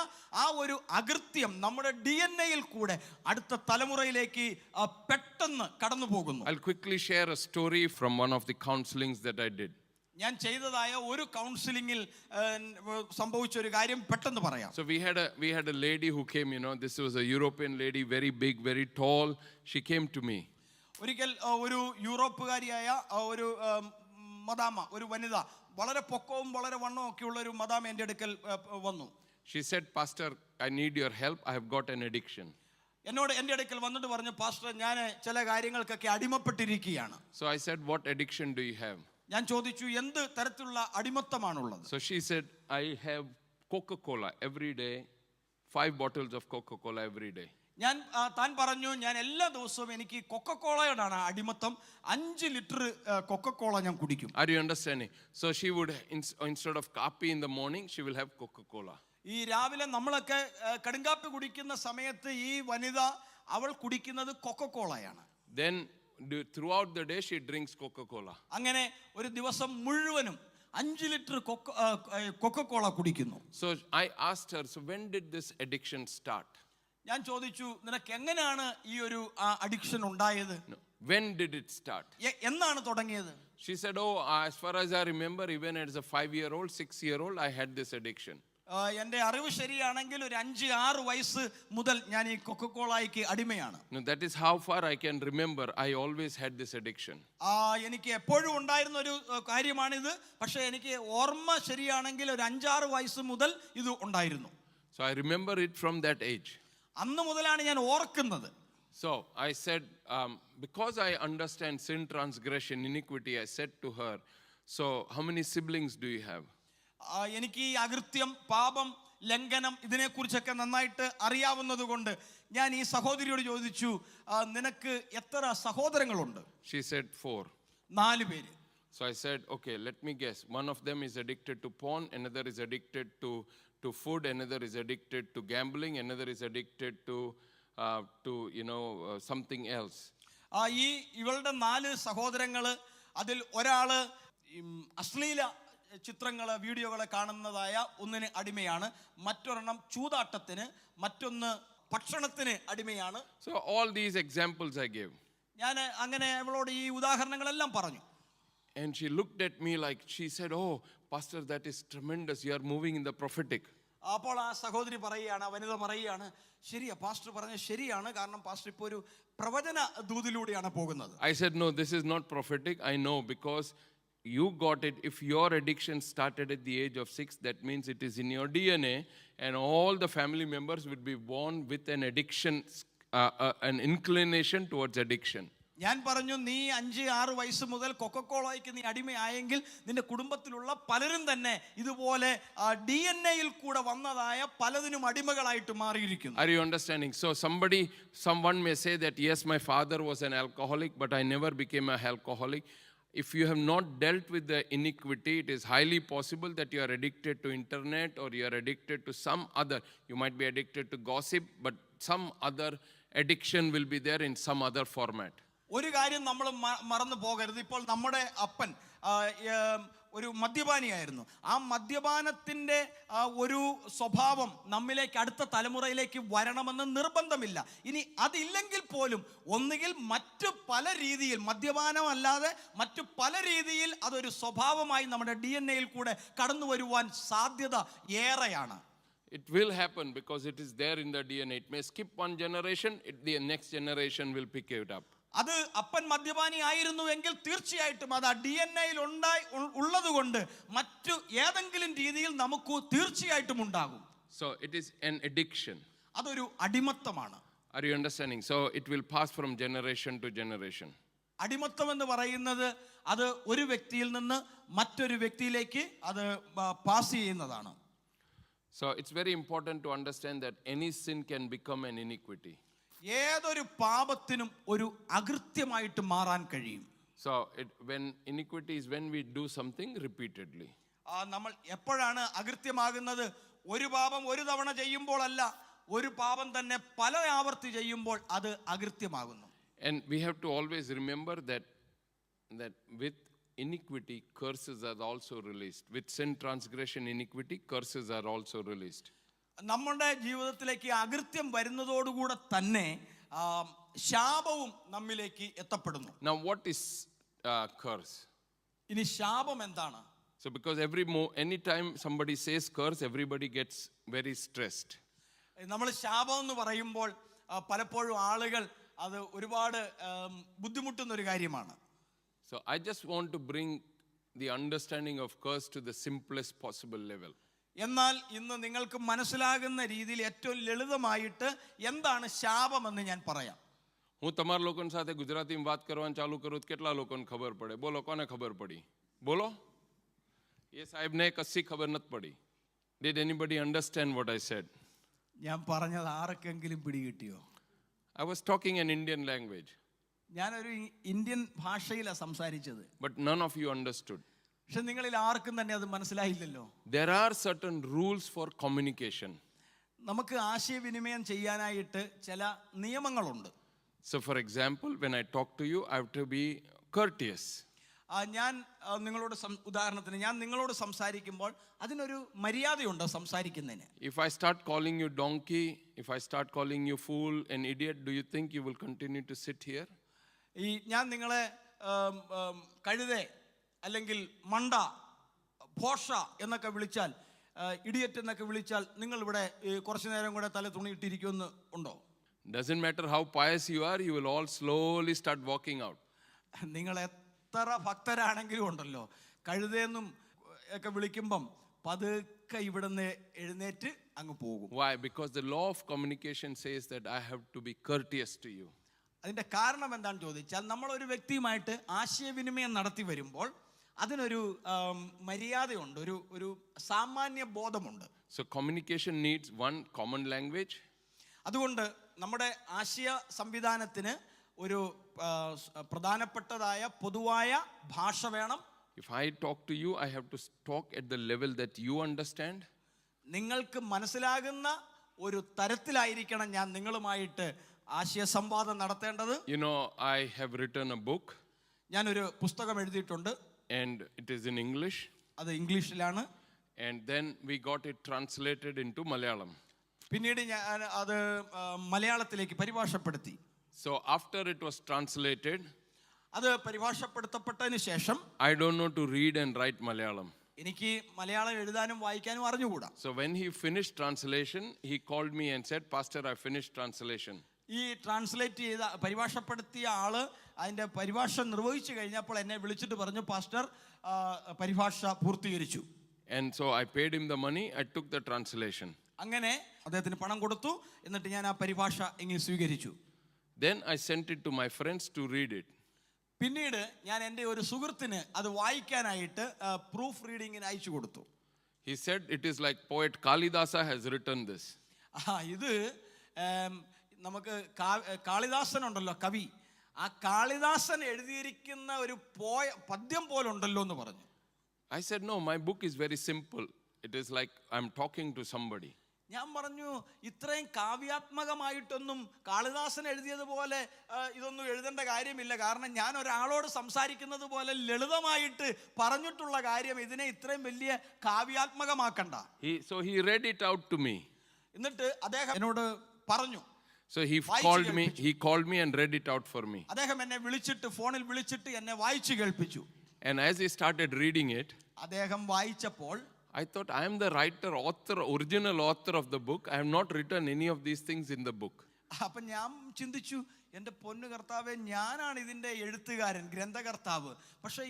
ആ ഒരു അകൃത്യം നമ്മുടെ DNA-യിൽ കൂടെ അടുത്ത തലമുറയിലേക്ക് പെട്ടെന്ന് കടന്നു പോകുന്നു. I'll quickly share a story from one of the counselings that I did. ഞാൻ ചെയ്തതായ ഒരു കൗൺസിലിംഗിൽ സംഭവിച്ച ഒരു കാര്യം പെട്ടെന്ന് പറയാം. So we had a lady who came, this was a European lady, very big, very tall. She came to me. ഒരിക്കൽ ഒരു യൂറോപ്പുകാരിയായ ഒരു മദാമ, ഒരു വനിത, വളരെ പൊക്കവും വളരെ വണ്ണവും ഒക്കെ ഉള്ള ഒരു മദാമ എൻ്റെ അടുക്കൽ വന്നു. She said, "Pastor, I need your help. I have got an addiction." എന്നോട് എൻ്റെ അടുക്കൽ വന്നിട്ട് പറഞ്ഞു, പാസ്റ്റർ, ഞാൻ ചില കാര്യങ്ങൾക്കൊക്കെ അടിമപ്പെട്ടിരിക്കുകയാണ്. So I said, "What addiction do you have?" ഞാൻ ചോദിച്ചു, എന്ത് തരത്തിലുള്ള അടിമത്തമാണുള്ളത്? So she said, "I have Coca-Cola every day, 5 bottles of Coca-Cola every day." താൻ പറഞ്ഞു, ഞാൻ എല്ലാ ദിവസവും എനിക്ക് കൊക്കക്കോളയോടാണ് അടിമത്തം. 5 ലിറ്റർ കൊക്കക്കോള ഞാൻ കുടിക്കും. Are you understanding? So she would, instead of coffee in the morning, she will have Coca-Cola. ഈ രാവിലെ നമ്മളൊക്കെ കടുങ്കാപ്പി കുടിക്കുന്ന സമയത്ത് ഈ വനിത അവൾ കുടിക്കുന്നത് കൊക്കക്കോളയാണ്. Then throughout the day she drinks Coca-Cola. അങ്ങനെ ഒരു ദിവസം മുഴുവനും 5 ലിറ്റർ കൊക്കക്കോള കുടിക്കുന്നു. So I asked her, "So when did this addiction start?" ഞാൻ ചോദിച്ചു, നിനക്ക് എങ്ങനെയാണ് ഈ ഒരു അഡിക്ഷൻ ഉണ്ടായത്? When did it start? എന്നാണ് തുടങ്ങിയത്? She said, oh, as far as I remember, even as a 5-year-old, 6-year-old, I had this addiction. എൻ്റെ അറിവ് ശരിയാണെങ്കിൽ ഒരു 5-6 വയസ്സ് മുതൽ ഞാൻ ഈ കൊക്കക്കോളയ്ക്ക് അടിമയാണ്. No, that is how far I can remember. I always had this addiction. എനിക്ക് എപ്പോഴും ഉണ്ടായിരുന്ന ഒരു കാര്യമാണിത്. പക്ഷേ എനിക്ക് ഓർമ്മ ശരിയാണെങ്കിൽ ഒരു 5-6 വയസ്സ് മുതൽ ഇത് ഉണ്ടായിരുന്നു. So I remember it from that age. അന്ന് മുതലാണ് ഞാൻ ഓർക്കുന്നത്. So I said, because I understand sin, transgression, iniquity, I said to her, so how many siblings do you have? എനിക്ക് ഈ അകൃത്യം, പാപം, ലംഘനം ഇതിനെക്കുറിച്ചൊക്കെ നന്നായിട്ട് അറിയാവുന്നത് കൊണ്ട് ഞാൻ ഈ സഹോദരിയോട് ചോദിച്ചു, നിനക്ക് എത്ര സഹോദരങ്ങളുണ്ട്? She said 4. 4 പേര്. So I said, okay, let me guess. One of them is addicted to porn, another is addicted to food, another is addicted to gambling, another is addicted to something else. ഈ ഇവളുടെ 4 സഹോദരങ്ങൾ, അതിൽ ഒരാള് അശ്ലീല ചിത്രങ്ങൾ, വീഡിയോകൾ കാണുന്നതായ ഒന്നിന് അടിമയാണ്, മറ്റൊരെണ്ണം ചൂതാട്ടത്തിന്, മറ്റൊന്ന് ഭക്ഷണത്തിന് അടിമയാണ്. So all these examples I gave. ഞാൻ അങ്ങനെ അവളോട് ഈ ഉദാഹരണങ്ങളെല്ലാം പറഞ്ഞു. And she looked at me like, she said, oh, Pastor, that is tremendous. You are moving in the prophetic. അപ്പോൾ ആ സഹോദരി പറയുകയാണ്, വനിത പറയുകയാണ്, ശരിയാ പാസ്റ്റർ പറഞ്ഞത് ശരിയാണ്, കാരണം പാസ്റ്റർ ഇപ്പോൾ ഒരു പ്രവചന ദൂതിലൂടെയാണ് പോകുന്നത്. I said, no, this is not prophetic. I know, because you got it. If your addiction started at the age of 6, that means it is in your DNA, and all the family members would be born with an addiction, an inclination towards addiction. ഞാൻ പറഞ്ഞു, നീ 5-6 വയസ്സ് മുതൽ കൊക്കക്കോളയ്ക്ക് നീ അടിമയായെങ്കിൽ നിന്റെ കുടുംബത്തിലുള്ള പലരും തന്നെ ഇതുപോലെ DNA-യിൽ കൂടെ വന്നതായ പലതിനും അടിമകളായിട്ട് മാറിയിരിക്കുന്നു. Are you understanding? So someone may say that, yes, my father was an alcoholic, but I never became an alcoholic. If you have not dealt with the iniquity, it is highly possible that you are addicted to internet, or you are addicted to some other. You might be addicted to gossip, but some other addiction will be there in some other format. ഒരു കാര്യം നമ്മൾ മറന്നു പോകരുത്. ഇപ്പോൾ നമ്മുടെ അപ്പൻ ഒരു മദ്യപാനിയായിരുന്നു. ആ മദ്യപാനത്തിൻ്റെ ഒരു സ്വഭാവം നമ്മിലേക്ക്, അടുത്ത തലമുറയിലേക്ക് വരണമെന്ന് നിർബന്ധമില്ല. ഇനി അതില്ലെങ്കിൽ പോലും ഒന്നുകിൽ മറ്റു പല രീതിയിൽ, മദ്യപാനമല്ലാതെ മറ്റു പല രീതിയിൽ അതൊരു സ്വഭാവമായി നമ്മുടെ DNA-യിൽ കൂടെ കടന്നു വരുവാൻ സാധ്യത ഏറെയാണ്. It will happen because it is there in the DNA. It may skip one generation, the next generation will pick it up. അത് അപ്പൻ മദ്യപാനി ആയിരുന്നുവെങ്കിൽ തീർച്ചയായിട്ടും അത് ആ DNA-യിൽ ഉള്ളതുകൊണ്ട് മറ്റു ഏതെങ്കിലും രീതിയിൽ നമുക്ക് തീർച്ചയായിട്ടും ഉണ്ടാകും. So it is an addiction. അതൊരു അടിമത്തമാണ്. Are you understanding? So it will pass from generation to generation. അടിമത്തം എന്ന് പറയുന്നത് അത് ഒരു വ്യക്തിയിൽ നിന്ന് മറ്റൊരു വ്യക്തിയിലേക്ക് അത് പാസ് ചെയ്യുന്നതാണ്. So it's very important to understand that any sin can become an iniquity. ഏതൊരു പാപത്തിനും ഒരു അകൃത്യമായിട്ട് മാറാൻ കഴിയും. So when iniquity is when we do something repeatedly. നമ്മൾ എപ്പോഴാണ് അകൃത്യമാകുന്നത്? ഒരു പാപം ഒരു തവണ ചെയ്യുമ്പോൾ അല്ല, ഒരു പാപം തന്നെ പല ആവർത്തി ചെയ്യുമ്പോൾ അത് അകൃത്യമാകുന്നു. And we have to always remember that with iniquity, curses are also released. With sin, transgression, iniquity, curses are also released. നമ്മുടെ ജീവിതത്തിലേക്ക് അകൃത്യം വരുന്നതോടുകൂടെ തന്നെ ശാപവും നമ്മിലേക്ക് എത്തപ്പെടുന്നു. Now what is curse? ഇനി ശാപം എന്താണ്? So because anytime somebody says curse, everybody gets very stressed. നമ്മൾ ശാപം എന്ന് പറയുമ്പോൾ പലപ്പോഴും ആളുകൾ അത് ഒരുപാട് ബുദ്ധിമുട്ടുന്ന ഒരു കാര്യമാണ്. So I just want to bring the understanding of curse to the simplest possible level. എന്നാൽ ഇന്ന് നിങ്ങൾക്ക് മനസ്സിലാകുന്ന രീതിയിൽ ഏറ്റവും લલિതമായിട്ട് എന്താണ് શાપമെന്ന് ഞാൻ പറയാം. હું તમારા લોકોની સાથે ગુજરાતીમાં વાત કરવાનું ચાલુ કરું તો કેટલા લોકોને ખબર પડે? બોલો, કોને ખબર પડી? બોલો. એ સાહેબને કશી ખબર નથી પડી. Did anybody understand what I said? ഞാൻ പറഞ്ഞത് ആർക്കെങ്കിലും പിടികിട്ടിയോ? I was talking an Indian language. ഞാനൊരു ഇന്ത്യൻ ഭാഷയിലാണ് സംസാരിച്ചത്. But none of you understood. പക്ഷെ നിങ്ങളിൽ ആർക്കും തന്നെ അത് മനസ്സിലായില്ലല്ലോ. There are certain rules for communication. നമുക്ക് ആശയവിനിമയം ചെയ്യാനായിട്ട് ചില നിയമങ്ങളുണ്ട്. So for example, when I talk to you, I have to be courteous. ഞാൻ നിങ്ങളോട് ഉദാഹരണത്തിന് ഞാൻ നിങ്ങളോട് സംസാരിക്കുമ്പോൾ അതിനൊരു മര്യാദയുണ്ട് സംസാരിക്കുന്നതിന്. If I start calling you donkey, if I start calling you fool and idiot, do you think you will continue to sit here? ഞാൻ നിങ്ങളെ കഴുതേ അല്ലെങ്കിൽ മണ്ട, ഭോഷ എന്നൊക്കെ വിളിച്ചാൽ, ഇഡിയറ്റ് എന്നൊക്കെ വിളിച്ചാൽ നിങ്ങൾ ഇവിടെ കുറച്ചു നേരം കൂടെ തല തുണിയിട്ടിരിക്കുമെന്ന് ഉണ്ടോ? Doesn't matter how pious you are, you will all slowly start walking out. നിങ്ങൾ എത്ര ഭക്തരാണെങ്കിലും ഉണ്ടല്ലോ, കഴുതയെന്നും ഒക്കെ വിളിക്കുമ്പം പതുക്കെ ഇവിടുന്ന് എഴുന്നേറ്റ് അങ്ങ് പോകും. Why? Because the law of communication says that I have to be courteous to you. അതിൻ്റെ കാരണം എന്താണെന്ന് ചോദിച്ചാൽ, നമ്മളൊരു വ്യക്തിയുമായിട്ട് ആശയവിനിമയം നടത്തി വരുമ്പോൾ അതിനൊരു മര്യാദയുണ്ട്, ഒരു സാമാന്യ ബോധമുണ്ട്. So communication needs one common language. അതുകൊണ്ട് നമ്മുടെ ആശയ സംവിധാനത്തിന് ഒരു പ്രധാനപ്പെട്ടതായ പൊതുവായ ഭാഷ വേണം. If I talk to you, I have to talk at the level that you understand. നിങ്ങൾക്ക് മനസ്സിലാകുന്ന ഒരു തരത്തിലായിരിക്കണം ഞാൻ നിങ്ങളുമായിട്ട് ആശയ സംവാദം നടത്തേണ്ടത്. You know, I have written a book. ഞാനൊരു പുസ്തകം എഴുതിയിട്ടുണ്ട്. And it is in English. അത് ഇംഗ്ലീഷിലാണ്. And then we got it translated into Malayalam. പിന്നീട് ഞാൻ അത് മലയാളത്തിലേക്ക് പരിഭാഷപ്പെടുത്തി. So after it was translated, അത് പരിഭാഷപ്പെടുത്തപ്പെട്ടതിന് ശേഷം I don't know to read and write Malayalam. എനിക്ക് മലയാളം എഴുതാനും വായിക്കാനും അറിഞ്ഞുകൂടാ. So when he finished translation, he called me and said, "Pastor, I finished translation." ഈ ട്രാൻസ്ലേറ്റ് ചെയ്ത പരിഭാഷപ്പെടുത്തിയ ആള് അതിന്റെ പരിഭാഷ നിർവഹിച്ചു കഴിഞ്ഞപ്പോൾ എന്നെ വിളിച്ചിട്ട് പറഞ്ഞു, പാസ്റ്റർ പരിഭാഷ പൂർത്തീകരിച്ചു. And so I paid him the money, I took the translation. അങ്ങനെ അദ്ദേഹത്തിന് പണം കൊടുത്തു, എന്നിട്ട് ഞാൻ ആ പരിഭാഷ ഇങ്ങനെ സ്വീകരിച്ചു. Then I sent it to my friends to read it. പിന്നീട് ഞാൻ എൻ്റെ ഒരു സുഹൃത്തിന് അത് വായിക്കാനായിട്ട് പ്രൂഫ് റീഡിങ്ങിന് അയച്ചു കൊടുത്തു. He said it is like poet Kalidasa has written this. ഇത് നമുക്ക് കാളിദാസൻ ഉണ്ടല്ലോ, കവി, ആ കാളിദാസൻ എഴുതിയിരിക്കുന്ന ഒരു പദ്യം പോലെ ഉണ്ടല്ലോ എന്ന് പറഞ്ഞു. I said, no, my book is very simple. It is like I'm talking to somebody. ഞാൻ പറഞ്ഞു, ഇത്രയും കാവ്യാത്മകമായിട്ടൊന്നും കാളിദാസൻ എഴുതിയതുപോലെ ഇതൊന്നും എഴുതേണ്ട കാര്യമില്ല. കാരണം ഞാൻ ഒരാളോട് സംസാരിക്കുന്നത് പോലെ ലളിതമായിട്ട് പറഞ്ഞിട്ടുള്ള കാര്യം ഇതിനെ ഇത്രയും വലിയ കാവ്യാത്മകമാക്കണ്ട. So he read it out to me. എന്നിട്ട് അദ്ദേഹം എന്നോട് പറഞ്ഞു. So he called me and read it out for me. അദ്ദേഹം എന്നെ വിളിച്ചിട്ട്, ഫോണിൽ വിളിച്ചിട്ട് എന്നെ വായിച്ചു കേൾപ്പിച്ചു. And as he started reading it, അദ്ദേഹം വായിച്ചപ്പോൾ I thought, I am the original author of the book. I have not written any of these things in the book. അപ്പം ഞാൻ ചിന്തിച്ചു, എൻ്റെ പൊന്നു കർത്താവേ, ഞാനാണ് ഇതിൻ്റെ എഴുത്തുകാരൻ, ഗ്രന്ഥകർത്താവ്. പക്ഷേ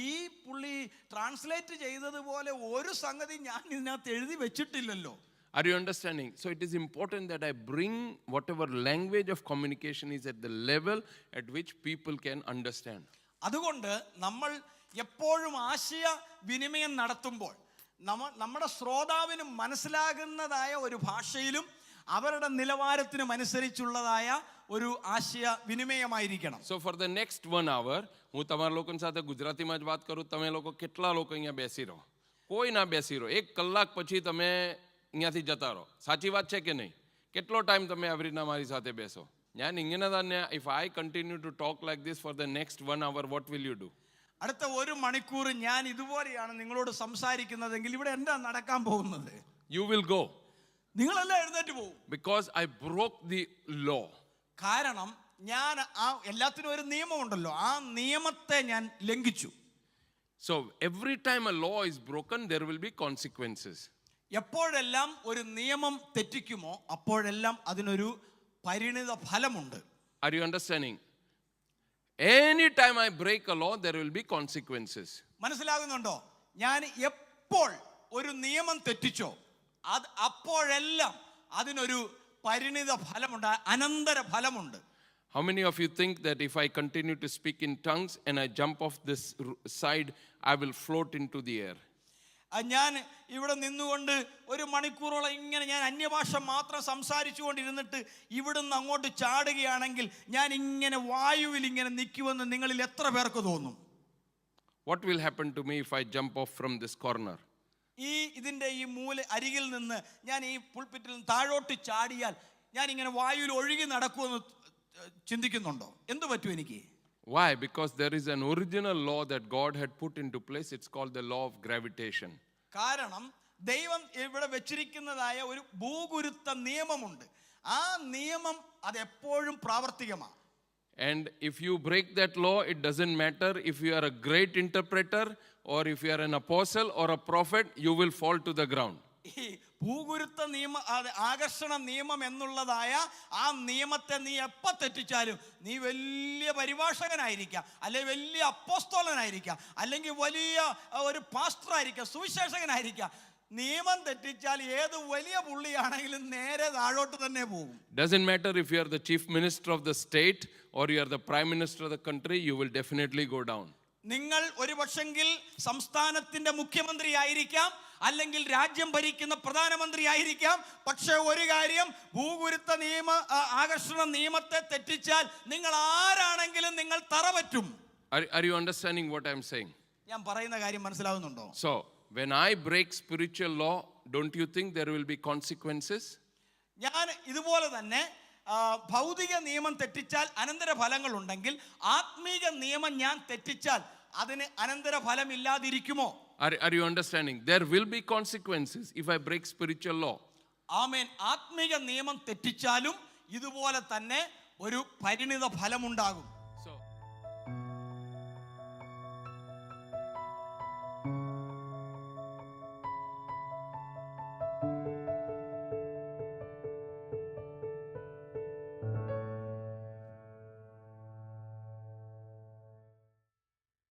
ഈ പുള്ളി ട്രാൻസ്ലേറ്റ് ചെയ്തതുപോലെ ഒരു സംഗതി ഞാൻ ഇതിനകത്ത് എഴുതി വെച്ചിട്ടില്ലല്ലോ. Are you understanding? So it is important that I bring whatever language of communication is at the level at which people can understand. അതുകൊണ്ട് നമ്മൾ എപ്പോഴും ആശയ വിനിമയം നടത്തുമ്പോൾ നമ്മുടെ ശ്രോതാവിന് മനസ്സിലാകുന്നതായ ഒരു ഭാഷയിലും അവരുടെ നിലവാരത്തിനും അനുസരിച്ചുള്ളതായ ഒരു ആശയ വിനിമയമായിരിക്കണം. So for the next 1 hour, હું તમારા લોકોની સાથે ગુજરાતીમાં જ વાત કરું. તમે લોકો કેટલા લોકો અહીંયા બેસી રહો? કોઈ ના બેસી રહો. 1 કલાક પછી તમે અહીંયાથી જતા રહો. સાચી વાત છે કે નહીં? કેટલો ટાઈમ તમે આવી રીતના મારી સાથે બેસો? ഞാൻ ഇങ്ങനെ തന്നെ, if I continue to talk like this for the next 1 hour, what will you do? അടുത്ത 1 മണിക്കൂർ ഞാൻ ഇതുപോലെയാണ് നിങ്ങളോട് സംസാരിക്കുന്നതെങ്കിൽ ഇവിടെ എന്താ നടക്കാൻ പോകുന്നത്? You will go. നിങ്ങളെല്ലാം എഴുന്നേറ്റ് പോകും. Because I broke the law. കാരണം ഞാൻ എല്ലാത്തിനും ഒരു നിയമമുണ്ടല്ലോ, ആ നിയമത്തെ ഞാൻ ലംഘിച്ചു. So every time a law is broken, there will be consequences. എപ്പോഴെല്ലാം ഒരു നിയമം തെറ്റിക്കുമോ അപ്പോഴെല്ലാം അതിനൊരു പരിണിത ഫലമുണ്ട്. Are you understanding? Anytime I break a law, there will be consequences. മനസ്സിലാകുന്നുണ്ടോ? ഞാൻ എപ്പോൾ ഒരു നിയമം തെറ്റിച്ചോ അപ്പോഴെല്ലാം അതിനൊരു പരിണിത ഫലമുണ്ട്, അനന്തര ഫലമുണ്ട്. How many of you think that if I continue to speak in tongues and I jump off this side, I will float into the air? ഞാൻ ഇവിടെ നിന്നുകൊണ്ട് 1 മണിക്കൂറോളം ഇങ്ങനെ ഞാൻ അന്യഭാഷ മാത്രം സംസാരിച്ചു കൊണ്ടിരുന്നിട്ട് ഇവിടുന്ന് അങ്ങോട്ട് ചാടുകയാണെങ്കിൽ ഞാൻ ഇങ്ങനെ വായുവിൽ ഇങ്ങനെ നിൽക്കുമെന്ന് നിങ്ങളിൽ എത്ര പേർക്ക് തോന്നും? What will happen to me if I jump off from this corner? ഇതിന്റെ ഈ അരികിൽ നിന്ന് ഞാൻ ഈ പുൾപിറ്റിൽ നിന്ന് താഴോട്ട് ചാടിയാൽ ഞാൻ ഇങ്ങനെ വായുവിൽ ഒഴുകി നടക്കുമെന്ന് ചിന്തിക്കുന്നുണ്ടോ? എന്തു പറ്റും എനിക്ക്? Why? Because there is an original law that God had put into place. It's called the law of gravitation. കാരണം ദൈവം ഇവിടെ വെച്ചിരിക്കുന്നതായ ഒരു ഭൂഗുരുത്വ നിയമമുണ്ട്. ആ നിയമം അത് എപ്പോഴും പ്രാവർത്തികമാണ്. And if you break that law, it doesn't matter if you are a great interpreter or if you are an apostle or a prophet, you will fall to the ground. ഈ ഭൂഗുരുത്വ ആകർഷണ നിയമം എന്നുള്ളതായ ആ നിയമത്തെ നീ എപ്പോൾ തെറ്റിച്ചാലും നീ വലിയ പരിഭാഷകനായിരിക്കാം, അല്ലെങ്കിൽ വലിയ അപ്പോസ്തലനായിരിക്കാം, അല്ലെങ്കിൽ വലിയ ഒരു പാസ്റ്റർ ആയിരിക്കാം, സുവിശേഷകനായിരിക്കാം, നിയമം തെറ്റിച്ചാൽ ഏത് വലിയ പുള്ളിയാണെങ്കിലും നേരെ താഴോട്ട് തന്നെ പോകും. Doesn't matter if you are the chief minister of the state or you are the prime minister of the country, you will definitely go down. നിങ്ങൾ ഒരു പക്ഷെങ്കിൽ സംസ്ഥാനത്തിന്റെ മുഖ്യമന്ത്രി ആയിരിക്കാം, അല്ലെങ്കിൽ രാജ്യം ഭരിക്കുന്ന പ്രധാനമന്ത്രി ആയിരിക്കാം, പക്ഷെ ഒരു കാര്യം, ഭൂഗുരുത്വ ആകർഷണ നിയമത്തെ തെറ്റിച്ചാൽ നിങ്ങൾ ആരാണെങ്കിലും നിങ്ങൾ തറപറ്റും. Are you understanding what I am saying? ഞാൻ പറയുന്ന കാര്യം മനസ്സിലാവുന്നുണ്ടോ? So when I break spiritual law, don't you think there will be consequences? ഞാൻ ഇതുപോലെ തന്നെ ഭൗതിക നിയമം തെറ്റിച്ചാൽ അനന്തര ഫലങ്ങൾ ഉണ്ടെങ്കിൽ, ആത്മീക നിയമം ഞാൻ തെറ്റിച്ചാൽ അതിന് അനന്തര ഫലം ഇല്ലാതിരിക്കുമോ? Are you understanding? There will be consequences if I break spiritual law. ആമേൻ. ആത്മീക നിയമം തെറ്റിച്ചാലും ഇതുപോലെ തന്നെ ഒരു പരിണിത ഫലമുണ്ടാകും.